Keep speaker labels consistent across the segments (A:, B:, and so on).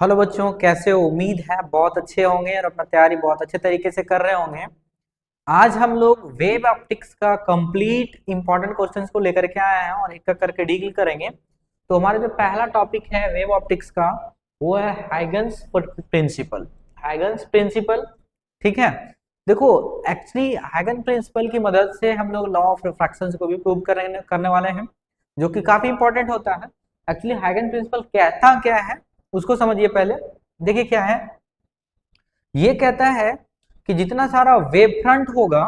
A: Hello बच्चों, कैसे हो? उम्मीद है बहुत अच्छे होंगे और अपना तैयारी बहुत अच्छे तरीके से कर रहे होंगे। आज हम लोग वेब ऑप्टिक्स का कंप्लीट इंपॉर्टेंट क्वेश्चंस को लेकर के आए हैं और एक एक करके डील करेंगे। तो हमारा जो पहला टॉपिक है वेब ऑप्टिक्स का, वो है हाइगन्स प्रिंसिपल। हाइगन्स प्रिंसिपल, ठीक है। देखो, एक्चुअली हाइगन प्रिंसिपल की मदद से हम लोग लॉ ऑफ रिफ्रैक्शन को भी प्रूव करने वाले हैं, जो कि काफी इंपॉर्टेंट होता है। एक्चुअली हाइगन प्रिंसिपल कहता क्या है उसको समझिए पहले। देखिए क्या है, ये कहता है कि जितना सारा वेव फ्रंट होगा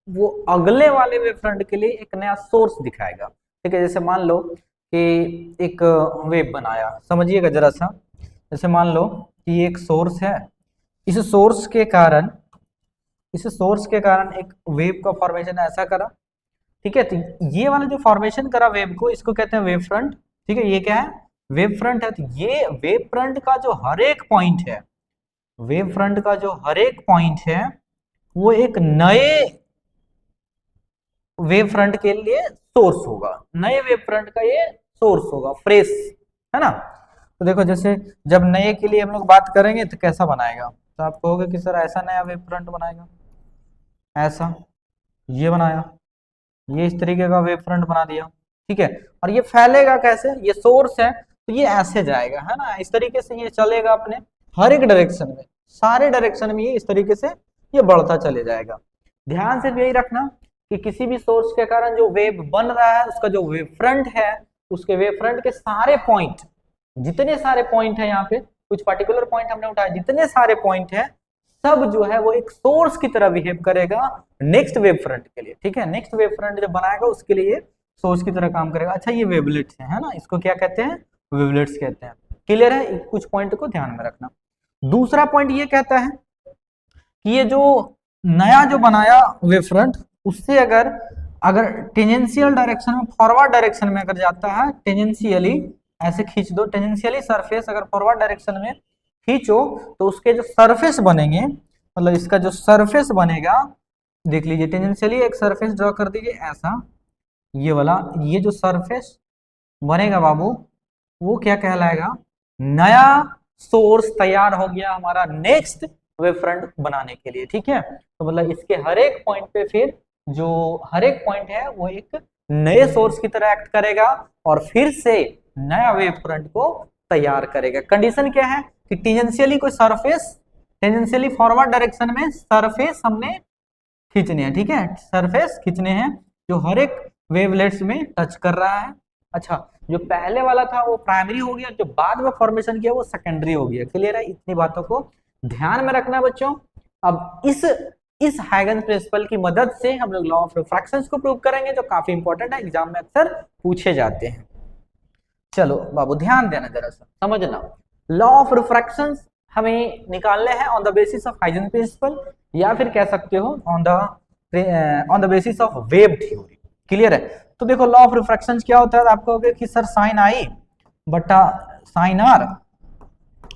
A: वो अगले वाले वेव फ्रंट के लिए एक नया सोर्स दिखाएगा। ठीक है, जैसे मान लो कि एक वेव बनाया, समझिएगा जरा सा। जैसे मान लो कि ये एक सोर्स है, इस सोर्स के कारण एक वेव का फॉर्मेशन ऐसा करा। ठीक है, तो ये वाला जो फॉर्मेशन करा वेव को, इसको कहते हैं वेव फ्रंट। ठीक है, ये क्या है? वेव फ्रंट है। तो ये वेव फ्रंट का जो हर एक पॉइंट है, वेव फ्रंट का जो हर एक पॉइंट है, वो एक नए वेव फ्रंट के लिए सोर्स होगा। नए वेव फ्रंट का ये सोर्स होगा, फ्रेश, है ना। तो देखो, जैसे जब नए के लिए हम लोग बात करेंगे तो कैसा बनाएगा, तो आप कहोगे कि सर ऐसा नया वेव फ्रंट बनाएगा, ऐसा, ये बनाया, ये इस तरीके का वेव फ्रंट बना दिया। ठीक है, और ये फैलेगा कैसे? ये सोर्स है तो ये ऐसे जाएगा, है ना, इस तरीके से ये चलेगा अपने हर एक डायरेक्शन में, सारे डायरेक्शन में ये इस तरीके से ये बढ़ता चले जाएगा। ध्यान से यही रखना कि किसी भी सोर्स के कारण जो वेव बन रहा है, उसका जो वेव फ्रंट है, उसके वेव फ्रंट के सारे पॉइंट, जितने सारे पॉइंट है, यहाँ पे कुछ पर्टिकुलर पॉइंट हमने उठाए, जितने सारे पॉइंट है सब जो है वो एक सोर्स की तरह बिहेव करेगा नेक्स्ट वेव फ्रंट के लिए। ठीक है, नेक्स्ट वेव फ्रंट जब बनाएगा उसके लिए सोर्स की तरह काम करेगा। अच्छा, ये वेवलेट्स है ना, इसको क्या कहते हैं? वेवलेट्स कहते हैं। क्लियर है? कुछ पॉइंट को ध्यान में रखना। दूसरा पॉइंट ये कहता है कि ये जो नया जो बनाया वेव फ्रंट, उससे अगर अगर टेंजेंशियल डायरेक्शन में, फॉरवर्ड डायरेक्शन में अगर जाता है, टेंजेंशियली ऐसे खींच दो, टेंजेंशियली सरफेस अगर फॉरवर्ड डायरेक्शन में खींचो तो उसके जो सरफेस बनेंगे, मतलब इसका जो सरफेस बनेगा, देख लीजिए, टेंजेंशियली एक सरफेस ड्रॉ कर दीजिए ऐसा, ये वाला, ये जो सरफेस बनेगा बाबू, वो क्या कहलाएगा? नया सोर्स तैयार हो गया हमारा नेक्स्ट वेव फ्रंट बनाने के लिए। ठीक है, तो मतलब इसके हर एक पॉइंट पे फिर जो हर एक पॉइंट है वो एक नए सोर्स की तरह एक्ट करेगा और फिर से नया वेव फ्रंट को तैयार करेगा। कंडीशन क्या है कि टेंजेंशियली कोई सरफेस, टेंजेंशियली फॉरवर्ड डायरेक्शन में सरफेस हमने खींचने हैं। ठीक है, सरफेस खींचने हैं जो हर एक वेवलेट्स में टच कर रहा है। अच्छा, जो पहले वाला था वो प्राइमरी हो गया, जो बाद में फॉर्मेशन किया वो सेकेंडरी हो गया। क्लियर है? इतनी बातों को ध्यान में रखना बच्चों। अब इस हाइगन प्रिंसिपल की मदद से हम लोग लॉ ऑफ रिफ्रैक्शन को प्रूव करेंगे, जो काफी इंपॉर्टेंट है, एग्जाम में अक्सर पूछे जाते हैं। चलो बाबू, ध्यान देना, जरा सा समझना। लॉ ऑफ रिफ्रैक्शन हमें निकालने हैं ऑन द बेसिस ऑफ हाइगन प्रिंसिपल, या फिर कह सकते हो on the basis of wave theory. Clear है? तो देखो, लॉ ऑफ रिफ्रैक्शन क्या होता है, आप कहोगे कि सर साइन आई बटा sine R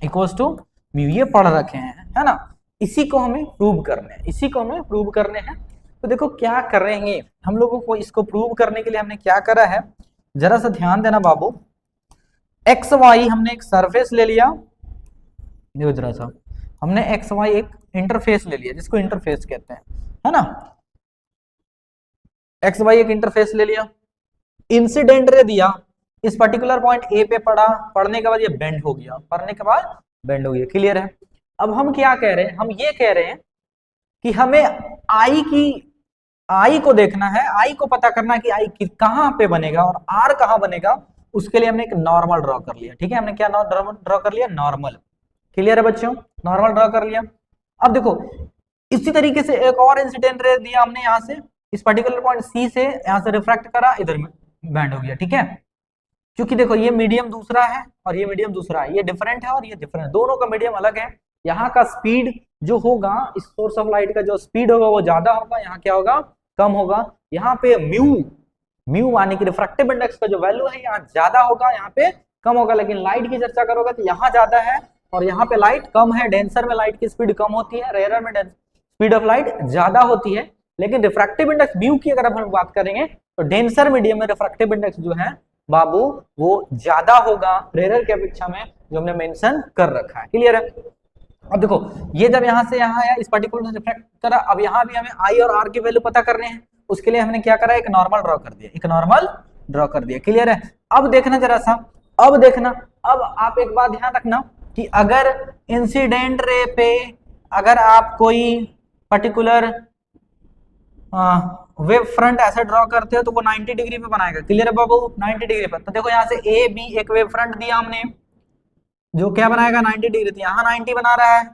A: equals to mu, ये पढ़ रखे हैं, है ना। इसी को हमें प्रूव करने हैं। तो देखो क्या करेंगे हम लोगों को, इसको प्रूव करने के लिए हमने क्या करा है, जरा सा ध्यान देना बाबू। एक्स वाई हमने एक सरफेस ले लिया, देखो जरा सा, हमने एक्स वाई एक इंटरफेस ले लिया, जिसको इंटरफेस कहते हैं, है ना। एक्स वाई एक इंटरफेस ले लिया, इंसिडेंट रे दिया, इस पर्टिकुलर पॉइंट ए पे पड़ा, पढ़ने के बाद ये बेंड हो गया, क्लियर है? अब हम क्या कह रहे हैं, हम ये कह रहे हैं कि हमें आई को देखना है, आई को पता करना कि आई कहां पे बनेगा और आर कहां बनेगा। उसके लिए हमने एक नॉर्मल ड्रॉ कर लिया। ठीक है, हमने क्या ड्रॉ कर लिया? नॉर्मल। क्लियर है बच्चों? नॉर्मल ड्रॉ कर लिया। अब देखो, इसी तरीके से एक और इंसिडेंट रे दिया हमने, यहां से इस पर्टिकुलर पॉइंट सी से यहां से रिफ्रैक्ट करा, इधर में बैंड हो गया। ठीक है, क्योंकि देखो ये मीडियम दूसरा है और ये मीडियम दूसरा है, ये डिफरेंट है और ये डिफरेंट है, दोनों का मीडियम अलग है। यहाँ का स्पीड जो होगा, इस सोर्स ऑफ लाइट का जो स्पीड होगा वो ज्यादा होगा, यहाँ क्या होगा? कम होगा। यहाँ पे म्यू यानी कि रिफ्रैक्टिव इंडेक्स का जो वैल्यू है यहाँ ज्यादा होगा, यहाँ पे कम होगा। लेकिन लाइट की चर्चा करोगे तो यहाँ ज्यादा है और यहाँ पे लाइट कम है। डेंसर में लाइट की स्पीड कम होती है, रेयर में स्पीड ऑफ लाइट ज्यादा होती है। लेकिन रिफ्रैक्टिव इंडेक्स म्यू की अगर हम बात करेंगे तो डेंसर मीडियम में रिफ्रैक्टिव इंडेक्स जो है बाबू वो ज्यादा होगा रेयर की अपेक्षा में, जो हमने मेंशन कर रखा है। क्लियर है? अब देखो ये जब यहाँ से यहाँ आया, इस पर्टिकुलर रिफ्लेक्ट करा, अब यहाँ भी हमें आई और आर की वैल्यू पता करने हैं, उसके लिए हमने क्या करा, एक नॉर्मल ड्रॉ कर दिया, एक नॉर्मल ड्रॉ कर दिया। क्लियर है? अब देखना जरा सा, अब देखना, अब आप एक बात ध्यान रखना कि अगर इंसिडेंट रे पे अगर आप कोई पर्टिकुलर वेव फ्रंट ऐसा ड्रॉ करते हो तो वो 90 डिग्री पे बनाएगा। क्लियर है बाबू? 90 डिग्री पर। तो देखो यहाँ से ए बी एक वेव फ्रंट दिया हमने, जो क्या बनाएगा 90 डिग्री, तो यहाँ 90 बना रहा है,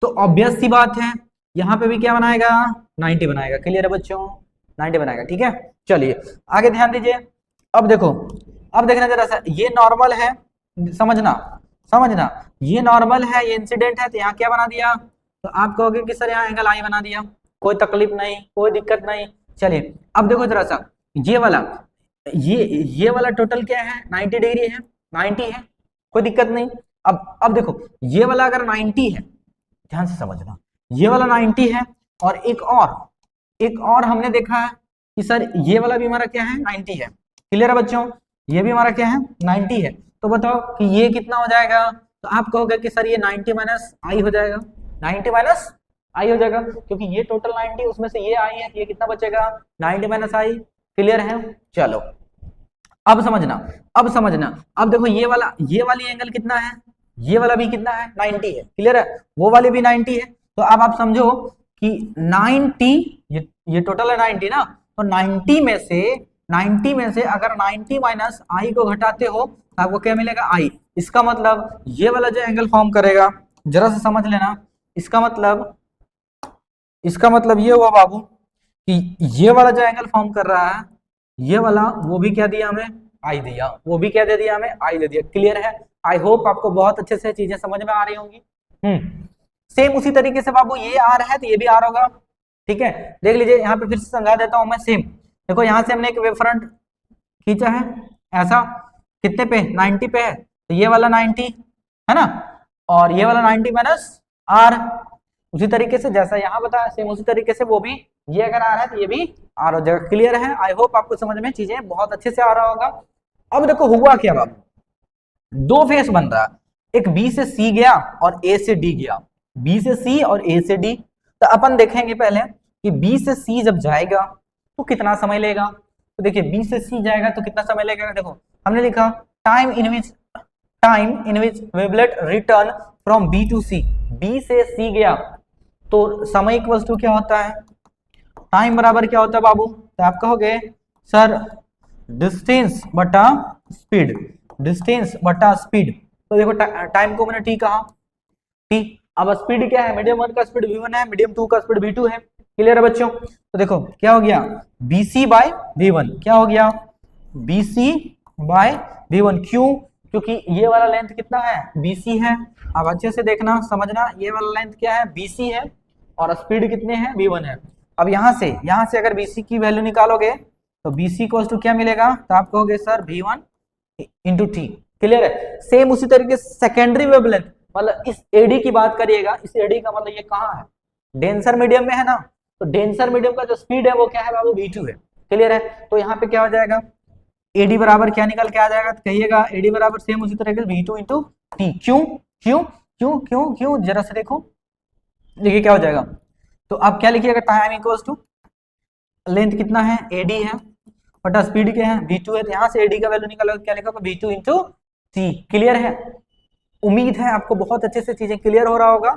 A: तो ऑब्वियस सी बात है यहाँ पे भी क्या बनाएगा, 90 बनाएगा। क्लियर है बच्चों? 90 बनाएगा। ठीक है, चलिए आगे ध्यान दीजिए। अब देखो, अब देखना जरा सा, ये नॉर्मल है, समझना समझना, ये नॉर्मल है, ये इंसिडेंट है, तो यहाँ क्या बना दिया, तो आप कहोगे कि सर यहाँ एंगल आई बना दिया, कोई तकलीफ नहीं, कोई दिक्कत नहीं। चलिए अब देखो जरा सा, ये वाला, ये वाला टोटल क्या है, 90 डिग्री है, 90 है, कोई दिक्कत नहीं। अब देखो ये वाला अगर 90 है, ध्यान से समझना, ये वाला 90 है, और एक और हमने देखा है कि सर ये वाला भी हमारा क्या है, 90 है। क्लियर है बच्चों? ये भी हमारा क्या है, 90 है। तो बताओ कि ये कितना हो जाएगा, तो आप कहोगे कि सर ये 90 माइनस आई हो जाएगा, 90 माइनस आई हो जाएगा, क्योंकि ये टोटल 90, उसमें से ये आई है, ये कितना बचेगा, 90 माइनस आई। क्लियर है? चलो अब समझना, अब समझना, अब देखो ये वाली एंगल कितना है, ये वाला भी कितना है, 90 है। क्लियर है? वो वाली भी 90 है। तो अब आप समझो कि 90, ये टोटल है 90 ना, तो 90 में से अगर 90 माइनस आई को घटाते हो तो आपको क्या मिलेगा, आई। इसका मतलब ये वाला जो एंगल फॉर्म करेगा, जरा सा समझ लेना, इसका मतलब ये हुआ बाबू कि ये वाला जो एंगल फॉर्म कर रहा है, ये वाला, वो भी क्या दिया हमें, आई दिया, वो भी क्या दे दिया हमें, आई दे दिया। क्लियर है? आई होप आपको बहुत अच्छे से चीजें समझ में आ रही होंगी। सेम उसी तरीके से बाबू ये आर है तो ये भी आर होगा। ठीक है, देख लीजिए, यहाँ पे फिर से समझा देता हूं मैं। सेम देखो, यहाँ से हमने एक वेव फ्रंट खींचा है ऐसा, कितने पे, 90 पे है, तो ये वाला 90 है ना, और ये वाला 90 माइनस आर, उसी तरीके से जैसा यहाँ बताया, सेम उसी तरीके से वो भी, ये अगर आर है तो ये भी आर हो जाएगा। क्लियर है? आई होप आपको समझ में चीजें बहुत अच्छे से आ रहा होगा। अब देखो हुआ क्या बाबू, दो फेस बन रहा, एक बी से सी गया और ए से डी गया, बी से सी और ए से डी। तो अपन देखेंगे पहले कि बी से सी जब जाएगा तो कितना समय लेगा। तो देखिए बी से सी जाएगा तो कितना समय लगेगा, देखो हमने लिखा time in which wavelet return from B to C, B से सी गया तो समय इक्वल टू क्या होता है, टाइम बराबर क्या होता है बाबू, तो आप कहोगे सर डिस्टेंस बटा स्पीड, डिस्टेंस बटा स्पीड। तो देखो टाइम को मैंने टी कहा, टी, अब स्पीड क्या है, मीडियम 1 का स्पीड v1 है, मीडियम 2 का स्पीड v2 है। क्लियर है बच्चों? तो देखो क्या हो गया, bc बाय v1, क्या हो गया, bc बाय v1। क्यों? क्योंकि ये वाला लेंथ कितना है, bc है। अब अच्छे से देखना समझना, ये वाला लेंथ क्या है, bc है, और स्पीड कितने हैं, v1 है। अब यहाँ से अगर bc की वैल्यू निकालोगे तो bc इक्वल्स टू क्या मिलेगा, तो आप कहोगे sir v1 into T. Clear है? सेम उसी तरीके से सेकेंडरी वेवलेंथ, मतलब इस एडी की बात करिएगा, इस एडी का मतलब ये कहाँ है, डेंसर मीडियम में है ना, तो डेंसर मीडियम का जो स्पीड है वो क्या है बाबू, v2 है। क्लियर है? तो यहाँ पे क्या हो जाएगा, एडी बराबर क्या निकल के आ जाएगा, तो कहिएगा एडी बराबर सेम उसी तरह से v2 इंटू टी। क्यों क्यों क्यों क्यों क्यों, जरा से देखो, देखिए क्या हो जाएगा। तो आप क्या लिखिएगा, टाइम इक्वल्स टू लेंथ कितना है, एडी है, बटा स्पीड क्या है, v2 है, तो यहाँ से एडी का वैल्यू निकालोगे, क्या लिखोगे, v2 इंटू टी। क्लियर है? उम्मीद है आपको बहुत अच्छे से चीजें क्लियर हो रहा होगा।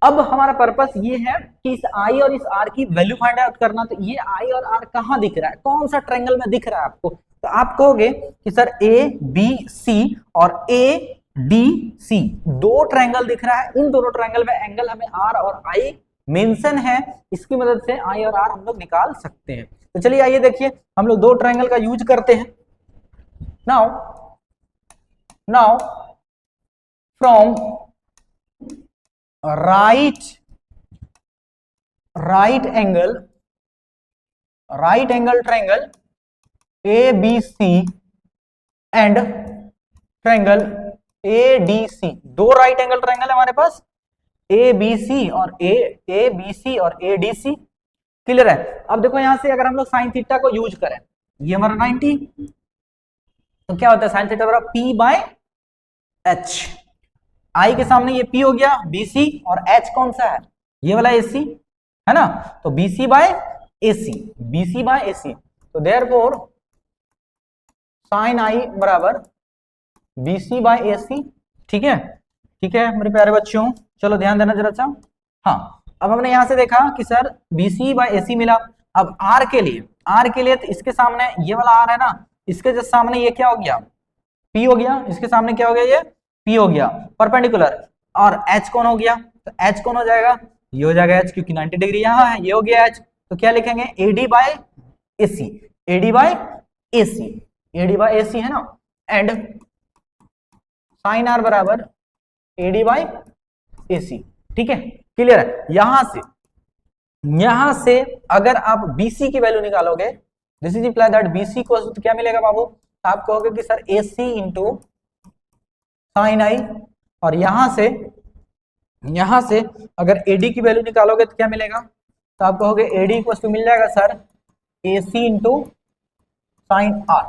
A: अब हमारा पर्पस ये है कि इस आई और इस आर की वैल्यू फाइंड आउट करना। तो ये आई और आर कहाँ दिख रहा है, कौन सा ट्रायंगल में दिख रहा है आपको, तो आप कहोगे कि सर ए बी सी और ए डी सी दो ट्रायंगल दिख रहा है, इन दोनों ट्रायंगल में एंगल हमें आर और आई मेंशन है, इसकी मदद से आई और आर हम लोग निकाल सकते हैं। तो चलिए आइए देखिए, हम लोग दो ट्रायंगल का यूज करते हैं। Now from right angle triangle ABC and triangle ADC, दो राइट एंगल ट्रायंगल है हमारे पास, ABC और ABC और ADC। क्लियर है? अब देखो यहां से अगर हम लोग साइन थीटा को यूज करें, ये हमारा 90, तो क्या होता है साइन थीटा बराबर P बाय H, I के सामने ये P हो गया, BC, और H कौन सा है, ये वाला AC है ना, तो BC by AC, BC by AC, तो देयरफॉर साइन I बराबर BC बाय AC। ठीक है, ठीक है मेरे प्यारे बच्चों, चलो ध्यान देना जरा सा। हाँ, अब हमने यहां से देखा कि सर BC बाय AC मिला। अब R के लिए, R के लिए तो इसके सामने ये वाला R है ना, इसके जस्ट सामने ये क्या हो गया, P हो गया, इसके सामने क्या हो गया, ये P हो गया परपेंडिकुलर, और H कौन हो गया, तो H कौन हो जाएगा, ये हो जाएगा H, क्योंकि 90 डिग्री यहाँ है, ये हो गया H, तो क्या लिखेंगे AD by AC, AD by AC, AD by AC है ना, एंड साइन R बराबर AD बाय AC। ठीक है, क्लियर है। यहां से अगर आप BC की वैल्यू निकालोगे, this is imply that BC को तो क्या मिलेगा बाबू, आप कहोगे कि sir AC into sine I, और यहां से अगर AD की वैल्यू निकालोगे तो क्या मिलेगा, तो आप कहोगे AD इक्वल टू मिल जाएगा sir AC into sine R।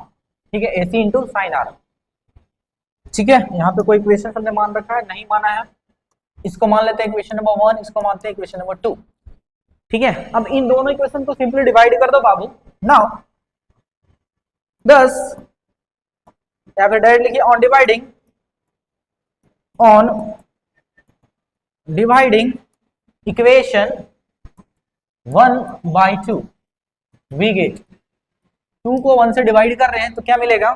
A: ठीक है, AC इंटू साइन R। ठीक है, यहाँ पे कोई इक्वेशन हमने मान रखा है, नहीं माना है, इसको मान लेते हैं इक्वेशन नंबर 1, इसको मानते हैं इक्वेशन नंबर 2। ठीक है, अब इन दोनों इक्वेशन को सिंपली डिवाइड कर दो बाबू। नाउ दस या फिर डायरेक्ट लिखिए on dividing equation 1/2 we get 2 को 1 से डिवाइड कर रहे हैं तो क्या मिलेगा,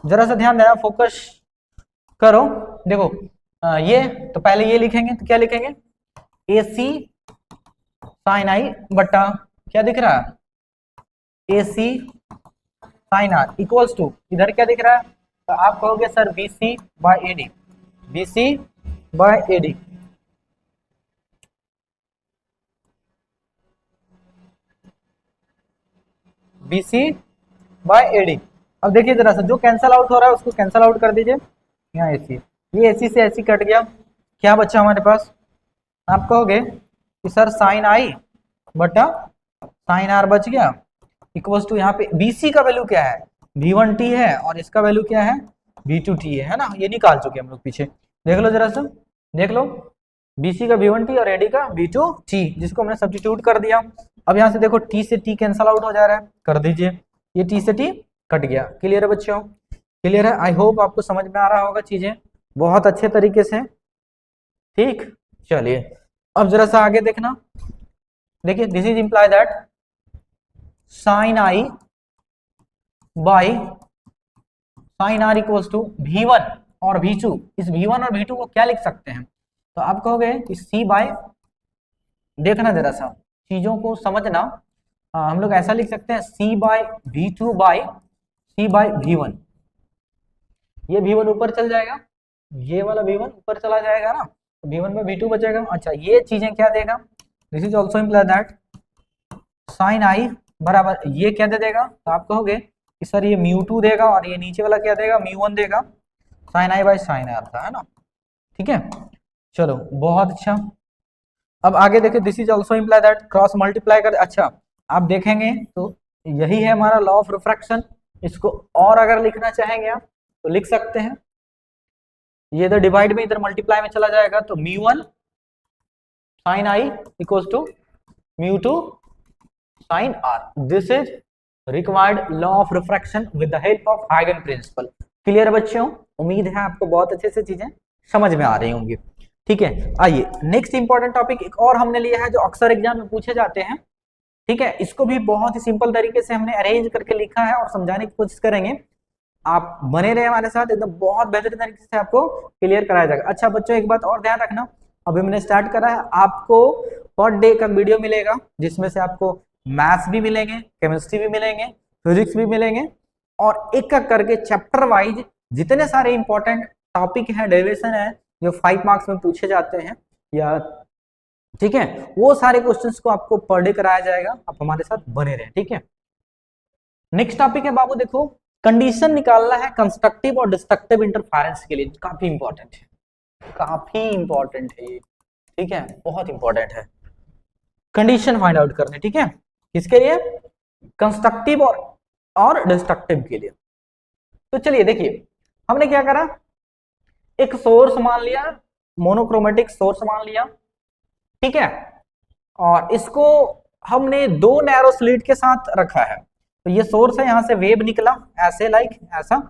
A: जरा सा ध्यान देना, फोकस करो। देखो ये तो पहले ये लिखेंगे, तो क्या लिखेंगे AC साइन I बट्टा क्या दिख रहा है AC sine R equals to, इधर क्या दिख रहा है, तो आप कहोगे sir BC by AD, BC by AD। BC by AD। अब देखिए जरा सा, जो कैंसल आउट हो रहा है उसको कैंसल आउट कर दीजिए, यहाँ AC, ये AC से AC कट गया, क्या बचा हमारे पास, आप कहोगे कि सर साइन I बटा साइन R बच गया, इक्वल्स टू यहाँ पे BC का वैल्यू क्या है, V1T है, और इसका वैल्यू क्या है V2T है ना, ये निकाल चुके हम लोग पीछे, देख लो जरा सा, देख लो BC का V1T और AD का V2T, जिसको हमने सब्स्टिट्यूट कर दिया। अब यहाँ से देखो T से T कैंसल आउट हो जा रहा है, कर दीजिए, ये T से T कट गया। क्लियर है बच्चों, क्लियर है, आई होप आपको समझ में आ रहा होगा चीजें बहुत अच्छे तरीके से। ठीक, चलिए अब जरा सा आगे देखना, देखिए this is imply that sine I by sine R equals to V1 और V2। इस V1 और V2 को क्या लिख सकते हैं, तो आप कहोगे कि C बाय, देखना जरा सा चीजों को समझना, हम लोग ऐसा लिख सकते हैं C by V2 by C by V1, ये V1 ऊपर चल जाएगा, ये वाला V1 ऊपर चला जाएगा ना, तो V1 में V2 बचेगा। अच्छा, ये चीजें क्या देगा, this is also imply that sine I बराबर ये क्या दे देगा, तो आप कहोगे कि सर ये μ2 देगा, और ये नीचे वाला क्या देगा μ1 देगा, sine I by sine R था, है ना। ठीक है, चलो बहुत अच्छा। अब आगे देखिए, this is also imply that cross multiply कर, अच्छा आप देखेंगे तो यही है हमारा लॉ ऑफ रिफ्रैक्शन, इसको और अगर लिखना चाहेंगे आप तो लिख सकते हैं, ये इधर डिवाइड में इधर मल्टीप्लाई में चला जाएगा, तो μ1 sine I equals to μ2 sine R। This is required law of refraction with the help of हाइगन प्रिंसिपल। क्लियर बच्चों, उम्मीद है आपको बहुत अच्छे से चीजें समझ में आ रही होंगी। ठीक है, आइए नेक्स्ट इंपॉर्टेंट टॉपिक एक और हमने लिया है जो अक्सर एग्जाम में पूछे जाते हैं। ठीक है, इसको भी बहुत ही सिंपल तरीके से हमने अरेंज करके लिखा है और समझाने की कोशिश करेंगे, आप बने रहे हमारे साथ, एकदम बहुत बेहतरीन तरीके से आपको क्लियर कराया जाएगा। अच्छा बच्चों, एक बात और ध्यान रखना, अभी मैंने स्टार्ट करा है, आपको पर डे का वीडियो मिलेगा, जिसमें से आपको मैथ्स भी मिलेंगे, केमिस्ट्री भी मिलेंगे, फिजिक्स भी मिलेंगे, और एक एक करके चैप्टर वाइज जितने सारे इंपॉर्टेंट टॉपिक है, डेरिवेशन है, जो 5 मार्क्स में पूछे जाते हैं, या ठीक है, वो सारे क्वेश्चंस को आपको पर डे कराया जाएगा, आप हमारे साथ बने रहे। ठीक है, नेक्स्ट टॉपिक है बाबू, देखो कंडीशन निकालना है कंस्ट्रक्टिव और डिस्ट्रक्टिव इंटरफेरेंस के लिए, काफी इंपॉर्टेंट है, काफी इंपॉर्टेंट है ये। ठीक है, बहुत इंपॉर्टेंट है कंडीशन फाइंड आउट करने। ठीक है, किसके लिए, कंस्ट्रक्टिव और डिस्ट्रक्टिव के लिए। तो चलिए देखिए, हमने क्या करा, एक सोर्स मान लिया, मोनोक्रोमेटिक सोर्स मान लिया, ठीक है, और इसको हमने दो नैरो स्लिट के साथ रखा है। तो ये सोर्स है, यहां से वेव निकला ऐसे, लाइक ऐसा,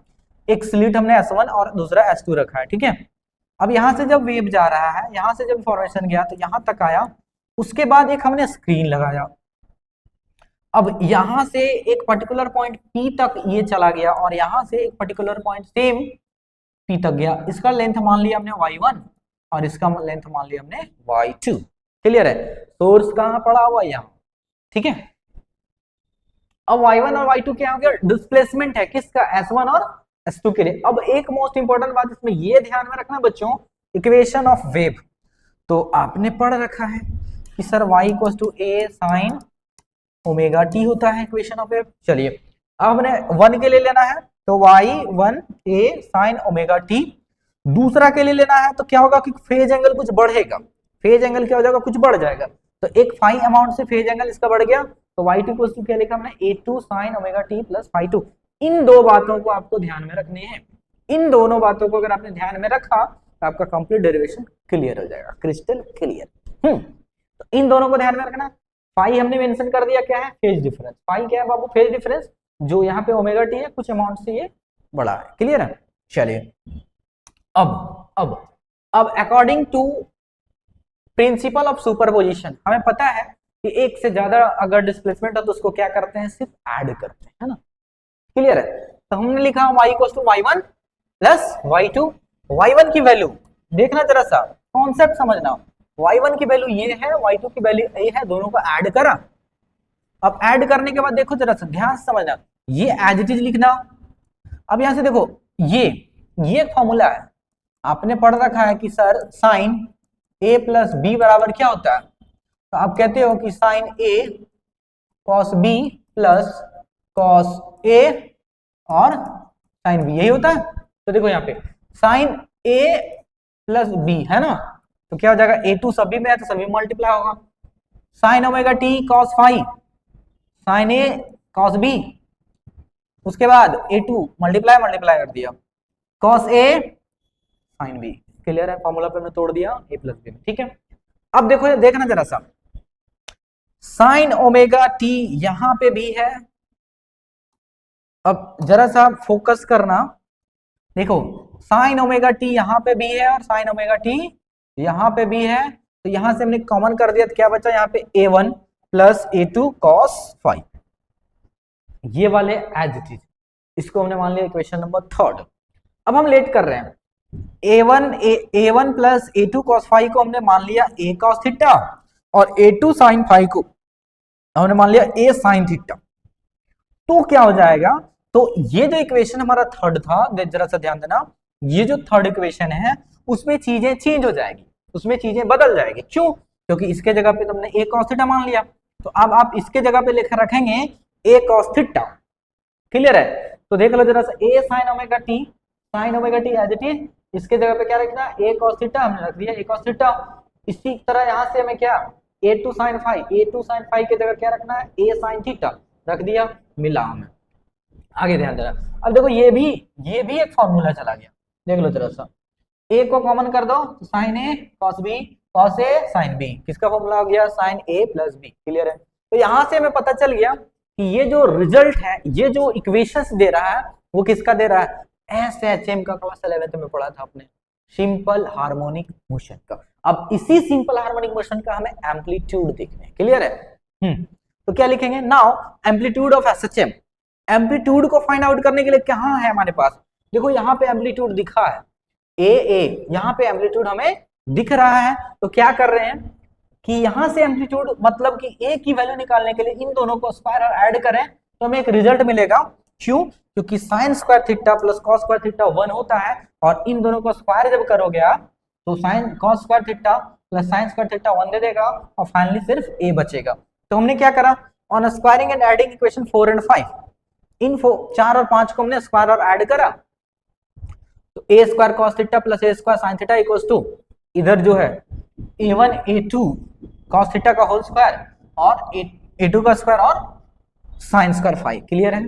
A: एक स्लिट हमने S1 और दूसरा S2 रखा है, ठीक है। अब यहां से जब वेव जा रहा है, यहां से जब इंफॉर्मेशन गया तो यहां तक आया, उसके बाद एक हमने स्क्रीन लगाया। अब यहां से एक पर्टिकुलर पॉइंट P तक ये चला गया और यहां से एक पर्टिकुलर पॉइंट सेम P तक गया। इसका लेंथ मान लिया हमने y1 और इसका लेंथ मान लिया हमने y2। क्लियर है? सोर्स कहां पड़ा हुआ? यहां, ठीक है। अब y1 और y2 क्या हो गया? डिस्प्लेसमेंट है किसका? S1 और S2 के लिए। अब एक मोस्ट इंपॉर्टेंट बात इसमें ये ध्यान में रखना बच्चों, इक्वेशन ऑफ वेव तो आपने पढ़ रखा है कि sir y equals to a sin omega t होता है इक्वेशन ऑफ वेव। चलिए अब हमने 1 के लिए लेना है तो y1 a sin omega t, दूसरा के लिए लेना है तो क्या होगा कि फेज एंगल कुछ बढ़ेगा, फेज एंगल क्या हो जाएगा? कुछ बढ़ जाएगा। तो एक फाई अमाउंट से फेज एंगल इसका बढ़ गया, तो y2 इक्वल्स टू क्या लिखा हमने? a2 sin omega t plus phi2। इन दो बातों को आपको ध्यान में रखनी है। इन दोनों बातों को अगर आपने ध्यान में रखा तो आपका कंप्लीट डेरिवेशन क्लियर हो जाएगा, क्रिस्टल क्लियर। तो इन दोनों को ध्यान में रखना। फाई हमने मेंशन कर दिया, क्या है? Phase difference. फाई क्या है बाबू? फेज डिफरेंस, जो यहाँ पे ओमेगा टी है कुछ अमाउंट से ये बड़ा है। क्लियर है? चलिए अब according to principle of superposition हमें पता है कि एक से ज्यादा अगर डिस्प्लेसमेंट हो तो उसको क्या करते हैं? सिर्फ ऐड करते हैं, है ना? क्लियर है? तो हमने लिखा y equals to y1 plus y2। y1 की वैल्यू देखना, जरा सा कॉन्सेप्ट समझना। y1 की वैल्यू ये है, y2 की वैल्यू ये है, दोनों को ऐड करा। अब ऐड करने के बाद देखो जरा सा ध्यान से समझना, ये एज इट इज लिखना। अब यहां से देखो, ये एक फॉर्मूला है, आपने पढ़ रखा है कि sir sine a plus B बराबर क्या होता है? तो आप कहते हो कि sine a cos b plus cos a और साइन b, यही होता है। तो देखो यहाँ पे साइन a प्लस b है ना, तो क्या हो जाएगा? a2 सभी में है तो सभी मल्टीप्लाई होगा। Sine omega T cos phi, sine a cos b, उसके बाद a2 मल्टीप्लाई कर दिया, cos a sine b। Clear है? फॉर्मूला पे हमने तोड़ दिया a प्लस b में, ठीक है। अब देखो, देखना जरा सा, साइन ओमेगा टी यहां पे भी है। अब जरा सा फोकस करना, देखो साइन ओमेगा टी यहां पे भी है और साइन ओमेगा टी यहां पे भी है, तो यहां से हमने कॉमन कर दिया तो क्या बचा यहाँ पे? a1 plus a2 cos phi, ये वाले एज इट इज, इसको हमने मान लिया इक्वेशन नंबर 3। अब हम लेट कर रहे हैं, a1 plus a2 cos phi को हमने मान लिया a cos थीटा और a2 sin फाई को हमने मान लिया a sin थीटा। तो क्या हो जाएगा? तो ये जो इक्वेशन हमारा थर्ड था, जरा सा ध्यान देना, ये जो थर्ड इक्वेशन है उसमें चीजें चेंज हो जाएगी, उसमें चीजें बदल जाएगी। क्यों? क्योंकि इसके जगह पे तुमने a cos थीटा मान लिया, तो अब आप इसके जगह पे लिख रखेंगे a cos थीटा। क्लियर है? तो देख लो जरा सा, a sin omega T, sin omega T as it is, इसके जगह पे क्या रखना? a cos थीटा हमने रख दिया, a cos थीटा। इसी तरह यहां से हमें क्या? a2 sin phi, a2 sin phi की जगह क्या रखना है? a sin थीटा रख दिया, मिला हमें। आगे ध्यान देना। अब देखो ये भी एक फॉर्मूला चला गया, देख लो जरा सा, a को कॉमन कर दो तो sine a cos b cos a sin b, किसका फॉर्मूला हो गया? Sine a plus b। Clear है? तो यहां से हमें पता चल गया कि ये जो रिजल्ट है, ये जो इक्वेशंस दे रहा है वो किसका दे रहा है? SHM का क्लास 11th में पढ़ा था आपने, सिंपल हार्मोनिक मोशन का। अब इसी सिंपल हार्मोनिक मोशन का हमें एम्पलीट्यूड देखना है। क्लियर है? तो क्या लिखेंगे? Now amplitude of SHM। Amplitude को फाइंड आउट करने के लिए कहां है हमारे पास? देखो यहाँ पे एम्पलीट्यूड दिखा है a, यहाँ पे एम्पलीट्यूड हमें दिख रहा है। तो क्या कर रहे हैं कि यहां से एम्पलीट्यूड मतलब कि a की वैल्यू निकालने के लिए इन दोनों को स्क्वायर और ऐड करें तो हमें एक रिजल्ट मिलेगा। क्यों? क्योंकि sine square theta plus cos square theta 1 होता है, और इन दोनों को स्क्वायर जब करोगे आप तो sine cos square theta plus sine square theta 1 दे देगा और फाइनली सिर्फ a बचेगा। तो हमने क्या करा? On squaring and adding equation 4 and 5, इन 4 और 5 को हमने स्क्वायर और ऐड करा, तो a square cos theta plus a square sine theta equals to, इधर जो है a1 a2 कॉस थीटा का होल स्क्वायर और a2 का स्क्वायर और साइन स्क्वायर फाई। क्लियर है?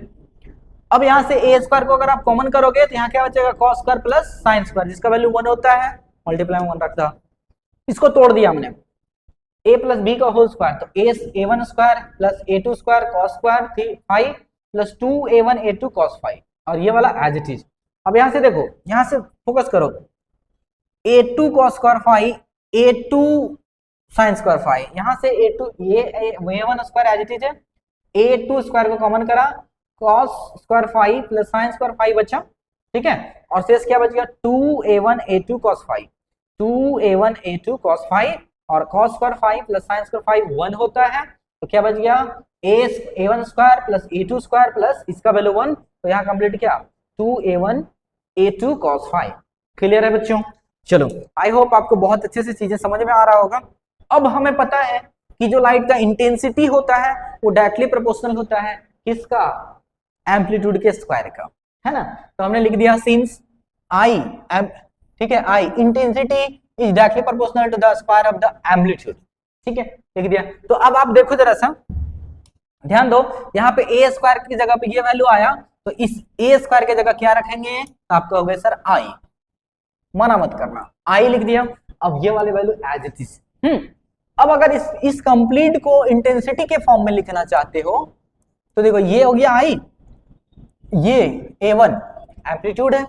A: अब यहाँ से ए स्क्वायर को अगर आप कॉमन करोगे तो यहाँ क्या बचेगा, cos square plus sine square, जिसका वैल्यू 1 होता है, मल्टीप्लाई में 1 रखता, इसको तोड़ दिया हमने, a प्लस बी का होल स्क्वायर, तो a1 square plus a2 square cos square 5 plus 2a1 a2 cos 5, और ये वाला एज इट इज। अब यहाँ से देखो, यहाँ से फोकस करो, a2 cos square 5 a2 sine square 5, यहाँ से a2 ये a1 square as it is है, a2 स्क्वायर को कॉमन करा, cos square 5 plus sine square 5 बचा, ठीक है, और शेष क्या बच गया, 2a1 a2 cos 5, 2a1 a2 cos 5, और cos square 5 plus sine square 5 1 होता है, तो क्या बच गया, a1 square plus a2 square plus इसका वैल्यू 1, तो यहाँ कंप्लीट क्या, 2a1 a2 cos 5। क्लियर है बच्चों? चलो, आई होप आपको बहुत अच्छे से चीजें समझ में आ रहा होगा। अब हमें पता है कि जो लाइट का इंटेंसिटी होता है वो डायरेक्टली प्रोपोर्शनल होता है किसका, एम्पलीट्यूड के स्क्वायर का, है ना। तो हमने लिख दिया सिंस आई, ठीक है, I intensity is directly proportional to the square of the amplitude, ठीक है, लिख दिया। तो अब आप देखो जरा सा, ध्यान दो, यहाँ पे ए स्क्वायर की जगह पे ये वैल्यू आया, तो इस ए स्क्वायर की जगह क्या रखेंगे, आप कहोगे सर आई, मना मत करना, आई लिख दिया। अब ये वाले वैल्यू एज इट इज। अब अगर इस कंप्लीट को इंटेंसिटी के फॉर्म में लिखना चाहते हो तो देखो, ये हो गया आई, ये A1 एम्पलीट्यूड है,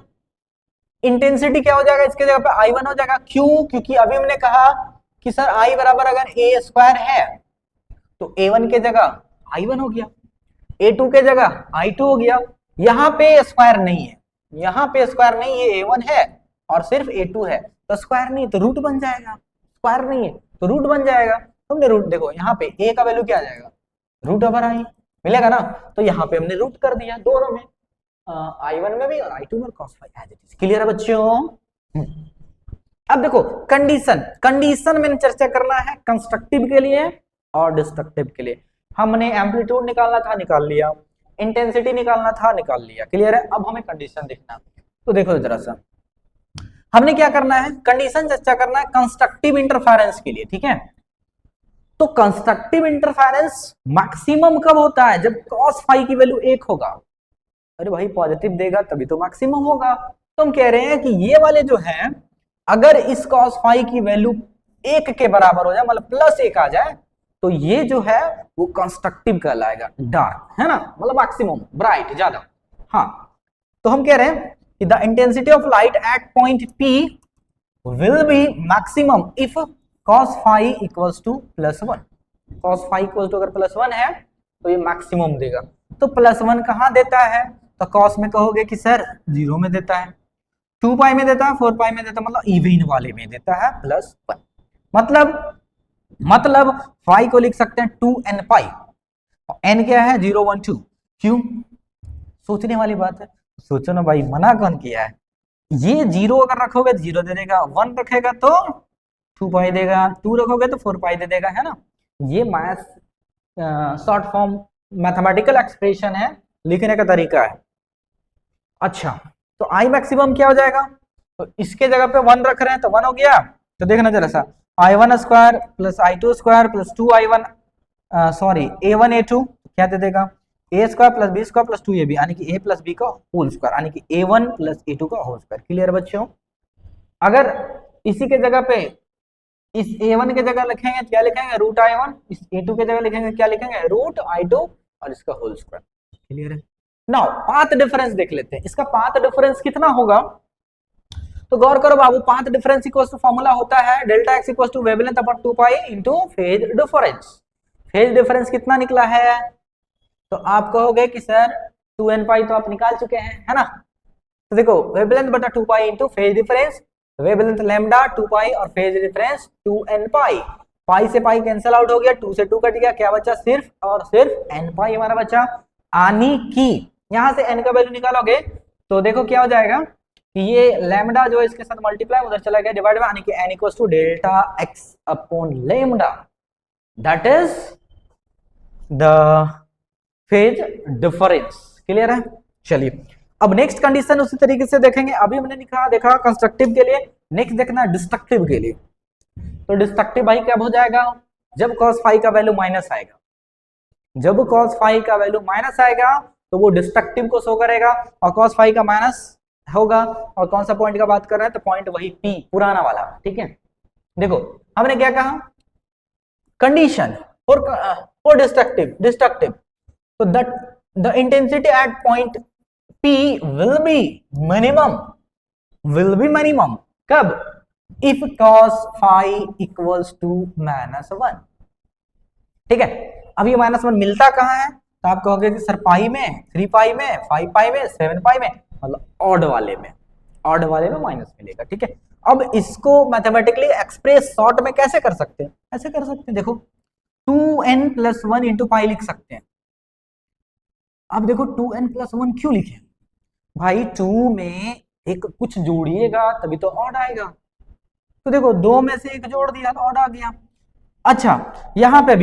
A: इंटेंसिटी क्या हो जाएगा, इसके जगह पे I1 हो जाएगा। क्यों? क्योंकि अभी हमने कहा कि सर I बराबर अगर a स्क्वायर है तो A1 के जगह I1 हो गया, A2 के जगह I2 हो गया। यहाँ पे स्क्वायर नहीं है, यहाँ पे स्क्वायर नहीं है, A1 है और सिर्फ A2 है, तो स्क्वायर नहीं तो रूट बन जाएगा, स्क्वायर नहीं है तो रूट बन जाएगा। तुमने रूट देखो, यहाँ पे a का वैल्यू क्या आ जाएगा, रूट ओवर आई मिलेगा ना, तो यहाँ पे हमने रूट कर दिया दोनों में, I1 में भी और I2 में cos 5 as it is. Clear है बच्चों? अब देखो कंडीशन मैंने चर्चा करना है कंस्ट्रक्टिव के लिए और डिस्ट्रक्टिव के लिए। हमने एम्पलीट्यूड निकालना था, निकाल लिया, इंटेंसिटी निकालना था, निकाल लिया। क्लियर है? अब हमें कंडीशन देखना। तो देखो जरा सा, हमने क्या करना है, कंडीशन चर्चा करना है कंस्ट्रक्टिव इंटरफेरेंस के लिए, ठीक है। तो कंस्ट्रक्टिव इंटरफेरेंस मैक्सिमम कब होता है, जब cos फाई की वैल्यू 1 होगा। अरे भाई पॉजिटिव देगा तभी तो मैक्सिमम होगा। तो हम कह रहे हैं कि ये वाले जो हैं, अगर इस cos फाई की वैल्यू 1 के बराबर हो जाए, मतलब +1 आ जाए, तो ये जो है वो कंस्ट्रक्टिव कहलाएगा, डार्क, है ना, मतलब मैक्सिमम, ब्राइट, ज्यादा। हाँ, तो हम कह रहे हैं कि the intensity of light at point P will be maximum if cos phi equals to +1। cos phi equals to अगर +1 है तो ये मैक्सिमम देगा। तो +1 कहाँ देता है, तो cos में कहोगे कि सर 0 में देता है, 2 पाई में देता है, 4 पाई में देता है, मतलब इवन वाले में देता है +1। मतलब phi को लिख सकते हैं 2n पाई, n क्या है 0 1 2। क्यों? सोचने वाली बात है, सोचो ना भाई, मना कौन किया है। ये 0 अगर रखोगे तो 0 दे देगा, 1 रखेगा तो 2 पाई देगा, 2 रखोगे तो 4 पाई दे देगा, है ना। ये math short form mathematical expression है, लिखने का तरीका है। अच्छा, तो आई मैक्सिमम क्या हो जाएगा, तो इसके जगह पे 1 रख रहे हैं तो 1 हो गया। तो देखना जरा सा, I1 square plus I2 square plus 2I1 sorry A1 A2 क्या दे देगा, a square plus B square plus 2ab, यानी कि a प्लस बी का होल स्क्वायर, यानी कि a1 प्लस a2 का होल स्क्वायर। क्लियर बच्चों? अगर इसी के जगह पे इस a1 के जगह लिखेंगे क्या लिखेंगे, रूट I1, इस a2 के जगह लिखेंगे क्या लिखेंगे, रूट I2 और इसका होल स्क्वायर। क्लियर है? नाउ पाथ डिफरेंस देख लेते हैं, इसका पाथ डिफरेंस कितना होगा। तो गौर करो बाबू, path difference equals to formula होता है delta x equals to wavelength upon 2 pi into phase difference. Phase difference कितना निकला है, तो आप कहोगे कि सर 2n पाई तो आप निकाल चुके हैं, है ना। तो देखो, वेवलेंथ बटा 2 pi into phase difference, wavelength lambda 2 पाई और फेज डिफरेंस 2n पाई। पाई से पाई कैंसिल आउट हो गया, 2 से 2 कट गया, क्या बचा, सिर्फ और सिर्फ n पाई हमारा बचा। यानी कि यहां से n का वैल्यू निकालोगे तो देखो क्या हो जाएगा कि ये लैम्डा जो है इसके साथ मल्टीप्लाई उधर चला गया, डिवाइड बाय, यानी कि n equals to delta x upon lambda, that is the phase difference. Clear है? चलिए, अब नेक्स्ट कंडीशन उसी तरीके से देखेंगे। अभी हमने देखा कंस्ट्रक्टिव के लिए, नेक्स्ट देखना है डिस्ट्रक्टिव के लिए। तो डिस्ट्रक्टिव भाई कब हो जाएगा, जब cos फाई का वैल्यू माइनस आएगा। जब cos फाई का वैल्यू माइनस आएगा तो वो डिस्ट्रक्टिव को शो करेगा, और cos फाई का माइनस होगा। और कौन सा पॉइंट का बात कर रहे हैं, तो पॉइंट वही P पुराना वाला, ठीक है। देखो हमने क्या कहा, कंडीशन फॉर डिस्ट्रक्टिव, तो the intensity at point P will be minimum कब, if cos phi equals to -1, ठीक है। अब ये -1 मिलता कहाँ है, तो आप कहोगे कि सर पाई में, 3 पाई में, 5 पाई में, 7 पाई में, मतलब ऑड वाले में माइनस मिलेगा, ठीक है। अब इसको मैथमेटिकली एक्सप्रेस शॉर्ट में कैसे कर सकते हैं, ऐसे कर सकते हैं, देखो 2n+1 इंटू पाई लिख सकते हैं। अब देखो 2n+1 क्यों लिखे भाई, 2 में एक कुछ जोड़िएगा तभी तो ऑड आएगा, तो देखो 2 में से एक जोड़ दिया तो ऑड आ गया। अच्छा यहां पे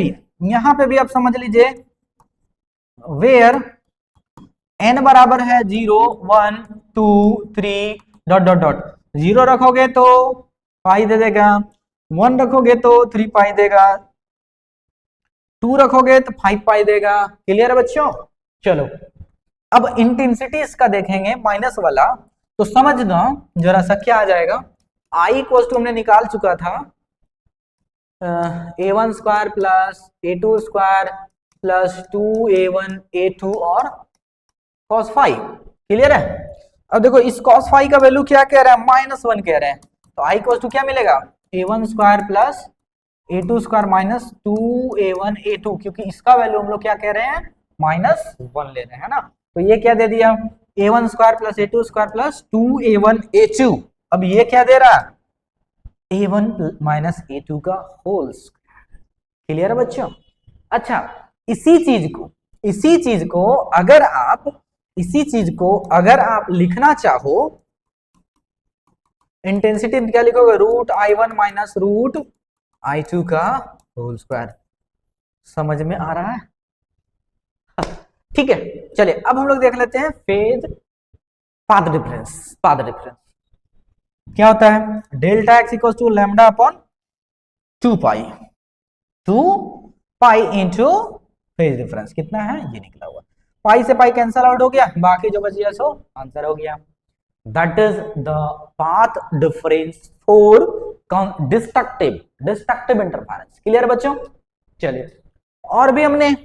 A: भी आप समझ लीजिए, वेयर n बराबर है 0 1 2 3 डॉट डॉट डॉट, 0 रखोगे तो पाई दे देगा, 1 रखोगे तो 3 पाई देगा, 2 रखोगे तो 5 पाई देगा। क्लियर है बच्चों, चलो अब इंटेंसिटी इसका देखेंगे माइनस वाला, तो समझना जरा सा क्या आ जाएगा, I इक्वल टू हमने निकाल चुका था a1 square plus a2 square plus 2a1 a2 और cos फाई। क्लियर है। अब देखो इस cos फाई का वैल्यू क्या कह रहा है, -1 कह रहे हैं, तो I इक्वल टू क्या मिलेगा, a1 square plus a2 square minus 2a1 a2, क्योंकि इसका वैल्यू हम लोग क्या कह रहे हैं, -1 ले रहे हैं ना, तो ये क्या दे दिया, a1 square plus a2 square plus 2a1 a2। अब ये क्या दे रहा है, a1 माइनस a2 का होल स्क्वायर। क्लियर है बच्चों। अच्छा इसी चीज को अगर आप लिखना चाहो, इंटेंसिटी क्या लिखोगे, √I1 माइनस √I2 का होल स्क्वायर। समझ में आ रहा है, ठीक है। चलिए अब हम लोग देख लेते हैं फेज पाथ डिफरेंस। क्या होता है, delta x equal to lambda upon 2 pi into phase difference कितना है, ये निकला हुआ, पाई से पाई कैंसल आउट हो गया, बाकी जो बच गया सो आंसर हो गया। That is the path difference for destructive interference. Clear बच्चों। चलिए और भी हमने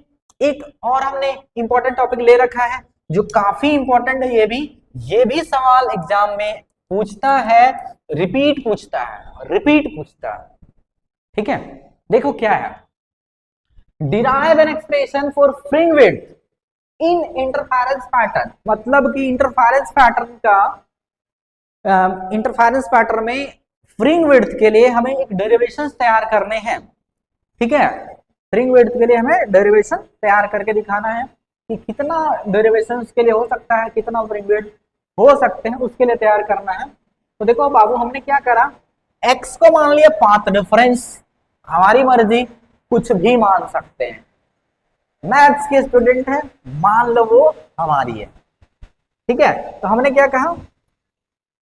A: इंपॉर्टेंट टॉपिक ले रखा है जो काफी इंपॉर्टेंट है, ये भी सवाल एग्जाम में पूछता है, रिपीट पूछता है, ठीक है। देखो क्या है, derive an expression for fringe width in interference pattern, मतलब कि इंटरफेरेंस पैटर्न में फ्रिंज विड्थ के लिए हमें एक डेरिवेशंस तैयार करने हैं, ठीक है। फ्रिंज विड्थ के लिए हमें डेरिवेशन तैयार करके दिखाना है कि कितना डेरिवेशंस के लिए हो सकता है, कितना फ्रिंज विड्थ हो सकते हैं, उसके लिए तैयार करना है। तो देखो बाबू हमने क्या करा, x को मान लिया पाथ डिफरेंस, हमारी मर्जी कुछ भी मान सकते हैं, मैथ्स के स्टूडेंट है, मान लो वो हमारी है, ठीक है। तो हमने क्या कहा,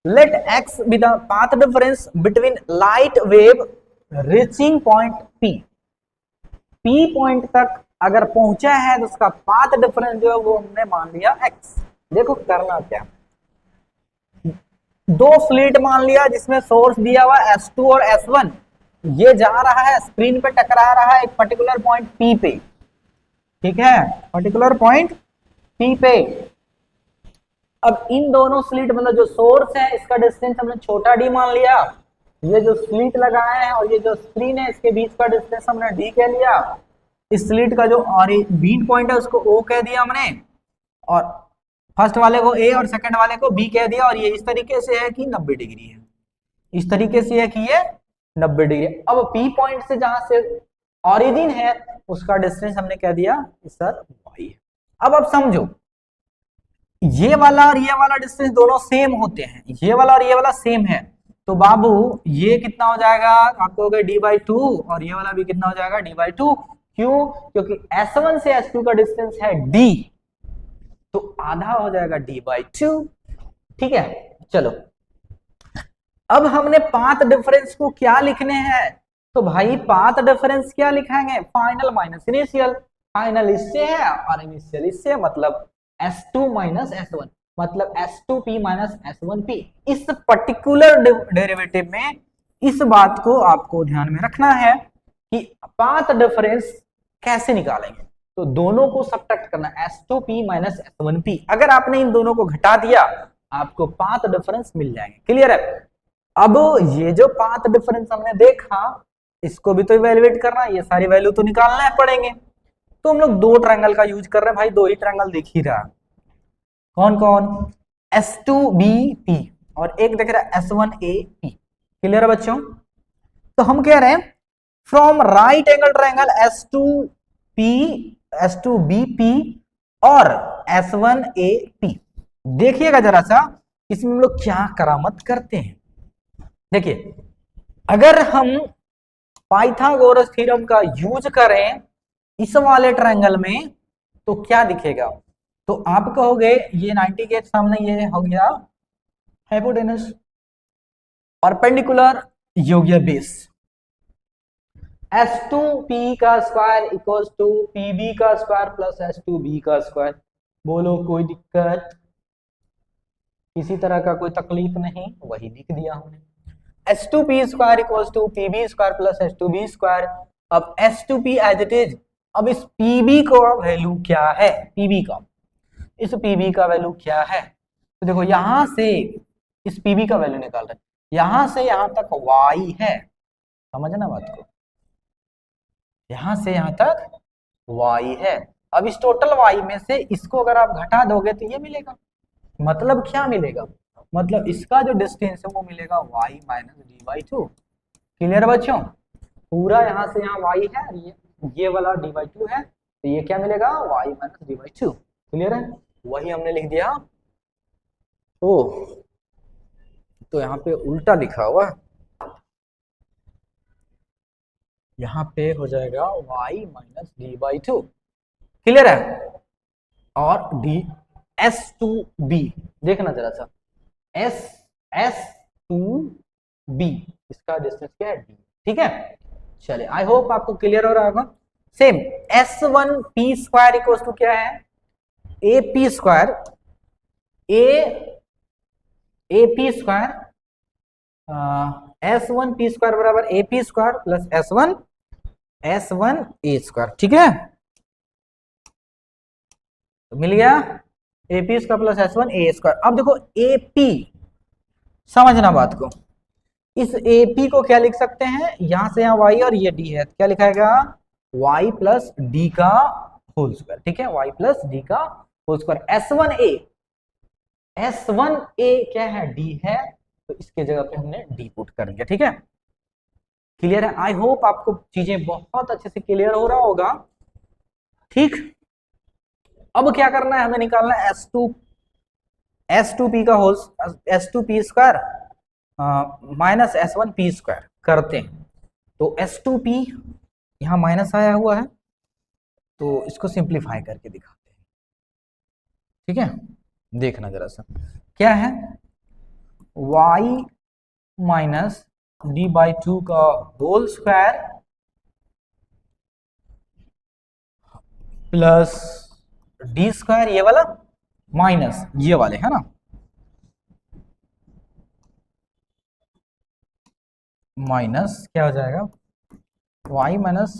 A: let x be the path difference between light wave reaching point p point तक अगर पहुंचा है तो उसका पाथ डिफरेंस जो है वो हमने मान लिया x। देखो करना क्या, दो स्लिट मान लिया जिसमें सोर्स दिया हुआ S2 और S1, ये जा रहा है स्क्रीन पे टकरा रहा है एक पर्टिकुलर पॉइंट P पे, ठीक है, पर्टिकुलर पॉइंट P पे। अब इन दोनों स्लिट मतलब जो सोर्स है इसका डिस्टेंस हमने छोटा d मान लिया, ये जो स्लिट लगाए हैं और ये जो स्क्रीन है इसके बीच का डिस्टेंस हमने d कह लिया, इस स्लिट का जो बीन पॉइंट है उसको O कह दिया हमने, और फर्स्ट वाले को A और सेकंड वाले को B कह दिया, और ये इस तरीके से है कि 90 डिग्री है, इस तरीके से है कि ये 90 डिग्री। अब P पॉइंट से जहां से ऑरिजिन है उसका डिस्टेंस हमने कह दिया सर y है। अब आप समझो ये वाला और ये वाला डिस्टेंस दोनों सेम होते हैं, ये वाला और ये वाला सेम है, तो बाबू ये कितना हो जाएगा आपको हो गया d/2, और ये वाला भी कितना हो जाएगा d/2। क्यों, क्योंकि S1 से S2 का डिस्टेंस है d, तो आधा हो जाएगा d/2, ठीक है। चलो अब हमने पाथ डिफरेंस को क्या लिखने हैं, तो भाई पाथ डिफरेंस क्या लिखाएंगे, फाइनल माइनस इनिशियल, फाइनल इससे है और इनिशियल इससे, मतलब S2 माइनस S1, मतलब S2P माइनस S1P। इस पर्टिकुलर डेरिवेटिव में इस बात को आपको ध्यान में रखना है कि पाथ डिफरेंस कैसे निकालेंगे। तो दोनों को सब्ट्रैक्ट करना, S2P माइनस S1P। अगर आपने इन दोनों को घटा दिया आपको पाथ डिफरेंस मिल जाएंगे। क्लियर है? अब ये जो पाथ डिफरेंस हमने देखा इसको भी तो इवेलुएट करना है, ये सारी वैल्यू तो निकालना पड़ेंगे। तो हम लोग दो ट्रायंगल का यूज कर रहे हैं भाई, दो ही ट्रायंगल दिख ही रहा। कौन कौन? S2BP और एक देख रहा है S1AP। क्लियर है बच्चों? तो हम कह रहे हैं from right angle triangle S2BP और S1AP। देखिएगा जरा सा इसमें हम लोग क्या करामत करते हैं। देखिए, अगर हम पाइथागोरस थ्योरम का यूज करें इस वाले ट्रायंगल में तो क्या दिखेगा? तो आप कहोगे ये 90 के सामने ये हो गया हाइपोटेनस, परपेंडिकुलर ये हो गया बेस। S2P का स्क्वायर इक्वल्स टू PB का स्क्वायर प्लस S2B का स्क्वायर। बोलो कोई दिक्कत? किसी तरह का कोई तकलीफ नहीं? वही लिख दिया हमने। S2P square equals to PB square plus S2B square. अब S2P एज इट इज। अब इस PB का वैल्यू क्या है? PB का, इस PB का वैल्यू क्या है? तो देखो यहां से इस PB का वैल्यू निकाल रहे हैं, यहां से यहां तक y है, समझना बात को, यहां से यहां तक y है। अब इस टोटल y में से इसको अगर आप घटा दोगे तो ये मिलेगा। मतलब क्या मिलेगा? मतलब इसका जो डिस्टेंस है वो मिलेगा y माइनस d/2। क्लियर बच्चों? पूरा यहां से यहाँ y है, ये वाला d/2 है, तो ये क्या मिलेगा? y minus d/2। क्लियर है? वही हमने लिख दिया। ओ तो यहाँ पे उल्टा लिखा हुआ, यहाँ पे हो जाएगा y माइनस d/2। क्लियर है? और d S2B देखना जरा सा, S2B इसका डिस्टेंस क्या है? d। ठीक है, चलिए आई होप आपको क्लियर हो रहा होगा। Same S1P square equals to क्या है? AP square, AP square, S1P square बराबर AP square plus S1A square. ठीक है, तो मिल गया AP square plus S1A square. अब देखो AP, समझना बात को, इस AP को क्या लिख सकते हैं? यहां से यहां y और ये d है, क्या लिखाएगा? y प्लस डी का होल स्क्वायर। ठीक है, y प्लस डी का होल स्क्वायर। S1A क्या है? d है, तो इसके जगह पे हमने d पुट कर दिया। ठीक है, क्लियर है? आई होप आपको चीजें बहुत अच्छे से क्लियर हो रहा होगा। ठीक, अब क्या करना है? हमें निकालना है S2P का whole, S2P square minus S1P square करते हैं। तो S2P यहां माइनस आया हुआ है, तो इसको सिंप्लीफाई करके दिखाते हैं। ठीक है, देखना जरा सा क्या है? y माइनस d/2 का whole square plus d square, ये वाला माइनस ये वाले है ना, माइनस क्या हो जाएगा? y माइनस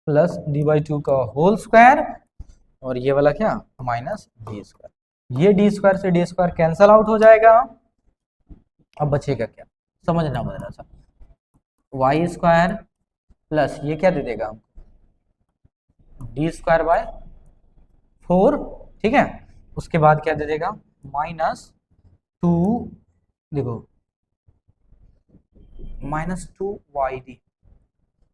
A: प्लस d/2 का होल स्क्वायर और ये वाला क्या? Minus d square. ये d स्क्वायर से d स्क्वायर कैंसल आउट हो जाएगा। अब बचेगा क्या? समझना बदला सा, y स्क्वायर प्लस ये क्या दे देगा? d square by 4। ठीक है, उसके बाद क्या दे देगा? -2, देखो -2y_d।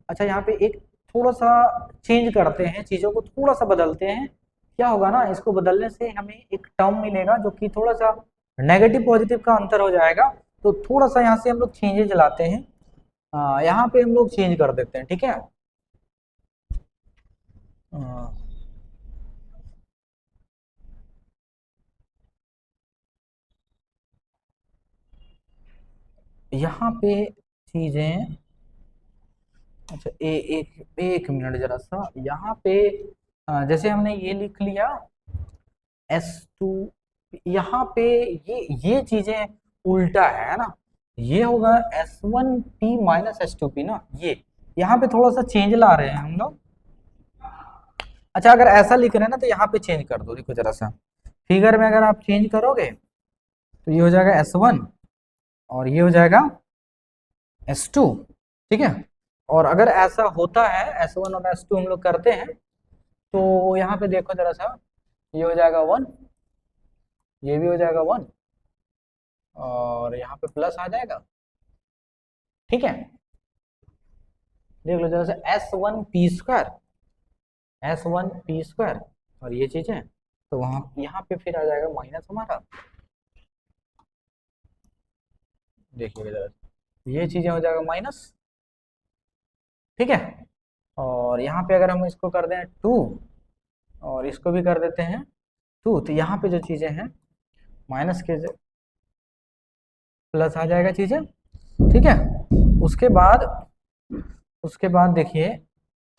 A: अच्छा, यहाँ पे एक थोड़ा सा चेंज करते हैं, चीजों को थोड़ा सा बदलते हैं। क्या होगा ना, इसको बदलने से हमें एक टर्म मिलेगा जो कि थोड़ा सा नेगेटिव पॉजिटिव का अंतर हो जाएगा। तो थोड़ा सा यहाँ से हम लोग चेंजेज लाते हैं, यहाँ पे हम लोग चेंज कर देते हैं। ठीक है, यहाँ पे चीजें, अच्छा एक एक मिनट जरा सा, यहाँ पे जैसे हमने ये लिख लिया S2, यहाँ पे ये चीजें उल्टा है ना, ये होगा S1P माइनस S2P ना, ये यहाँ पे थोड़ा सा चेंज ला रहे हैं हम लोग। अच्छा अगर ऐसा लिख रहे हैं ना तो यहाँ पे चेंज कर दो, देखो जरा सा फिगर में अगर आप चेंज करोगे तो ये हो जाएगा S1 और ये हो जाएगा S2, ठीक है। और अगर ऐसा होता है S1 और S2 हम लोग करते हैं तो यहाँ पे देखो जरा सा, ये हो जाएगा 1, ये भी हो जाएगा 1 और यहाँ पे प्लस आ जाएगा, ठीक है। देख लो जरा सा S1P² S1P² और ये चीजें, तो वहां यहाँ पे फिर आ जाएगा माइनस हमारा, देखिए जरा ये चीजें हो जाएगा माइनस, ठीक है। और यहाँ पे अगर हम इसको कर दें 2 और इसको भी कर देते हैं 2, तो यहाँ पे जो चीजें हैं माइनस के प्लस आ जाएगा चीजें, ठीक है। उसके बाद देखिए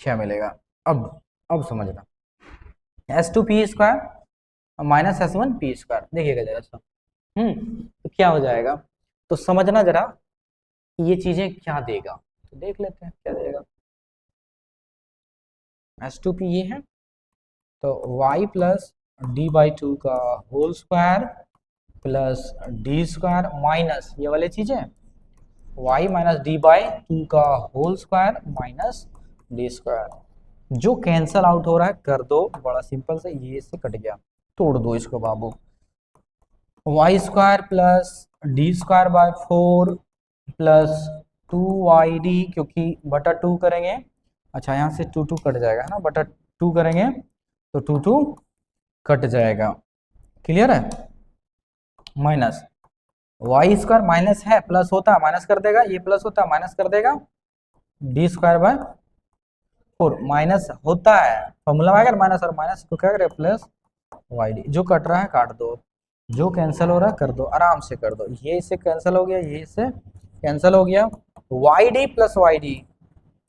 A: क्या मिलेगा, अब समझना S2P² माइनस S1P², देखिएगा जरा सा, तो क्या हो जाएगा, तो समझना जरा ये चीजें क्या देगा, तो देख लेते हैं क्या देगा। S2P ये है, तो y प्लस d/2 का whole square plus d² minus ये वाले चीजें y माइनस d/2 का होल स्क्वायर माइनस d², जो कैंसल आउट हो रहा है कर दो, बड़ा सिंपल से, ये से कट गया, तोड़ दो इसको बाबू, y² plus d²/4 plus 2yd, क्योंकि बटा 2 करेंगे, अच्छा यहाँ से 2 कट जाएगा है ना, बटा 2 करेंगे तो 2 कट जाएगा, क्लियर है। माइनस y² माइनस है, प्लस होता है माइनस कर देगा, ये प्लस होता है माइनस कर देगा, d²/4 माइनस होता है, फॉर्मूला में अगर माइनस और माइनस को क्या करें प्लस yd, जो कट रहा है काट दो, जो कैंसिल हो रहा है कर दो, आराम से कर दो, ये इससे कैंसिल हो गया, ये इससे कैंसिल हो गया, yd प्लस yd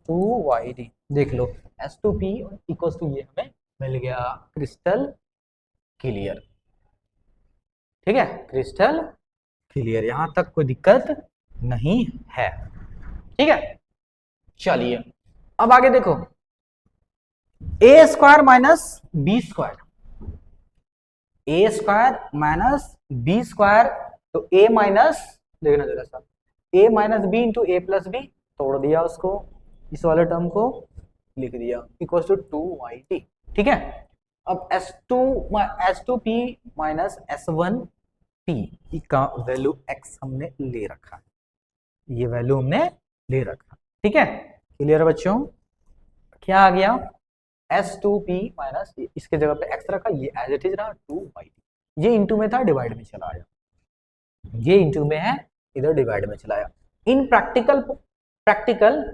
A: 2yd, देख लो S2P इक्वल टू ये हमें मिल गया, क्रिस्टल क्लियर, ठीक है, क्रिस्टल क्लियर, यहां तक कोई दिक्कत नहीं है, ठीक है। चलिए अब आगे देखो, a² minus b², a² minus b², तो a माइनस, देखना जरा सा, a minus B into A plus B, तोड़ दिया उसको, इस वाले टर्म को लिख दिया इक्वल टू 2yd, ठीक है। अब S2P माइनस S1P का वैल्यू x हमने ले रखा है, ये वैल्यू हमने ले रखा, ठीक है, क्लियर बच्चों, क्या आ गया S2P माइनस, इसके जगह पे x रखा, ये एज इट इज रहा 2yd, ये इंटू में था डिवाइड में चला आया, ये इंटू में है इधर डिवाइड में चला आया। In practical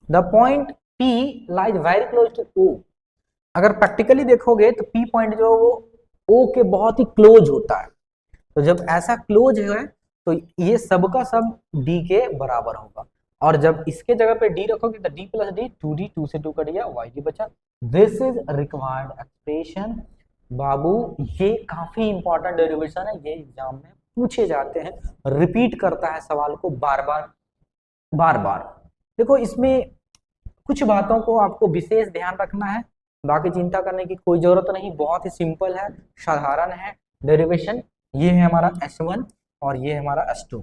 A: the point P lies very close to O, अगर प्रैक्टिकली देखोगे तो P पॉइंट जो वो O के बहुत ही क्लोज होता है, तो जब ऐसा क्लोज है तो ये सब का सब D के बराबर होगा, और जब इसके जगह पे D रखोगे तो D प्लस D 2D, 2 से 2 कट गया, YD बचा, दिस इज रिक्वायर्ड एक्सप्रेशन। बाबू ये काफी इंपॉर्टेंट डेरिवेशन है, ये एग्जाम में पूछे जाते हैं, रिपीट करता है सवाल को बार बार। देखो इसमें कुछ बातों को आपको विशेष ध्यान रखना है, बाकी चिंता करने की कोई जरूरत नहीं, बहुत ही सिंपल है, साधारण है डेरिवेशन। ये है हमारा S1 और ये है हमारा S2,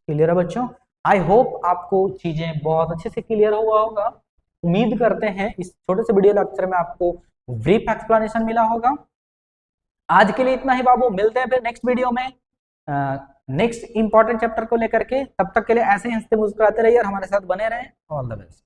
A: क्लियर है बच्चों। आई होप आपको चीजें बहुत अच्छे से क्लियर हुआ होगा, उम्मीद करते हैं इस छोटे से वीडियो लेक्चर में आपको ब्रीफ एक्सप्लेनेशन मिला होगा। आज के लिए इतना ही बाबू, मिलते हैं फिर नेक्स्ट वीडियो में नेक्स्ट इंपॉर्टेंट चैप्टर को लेकर के, तब तक के लिए ऐसे ही हंसते मुस्कुराते रहिए और हमारे साथ बने रहें। All the best.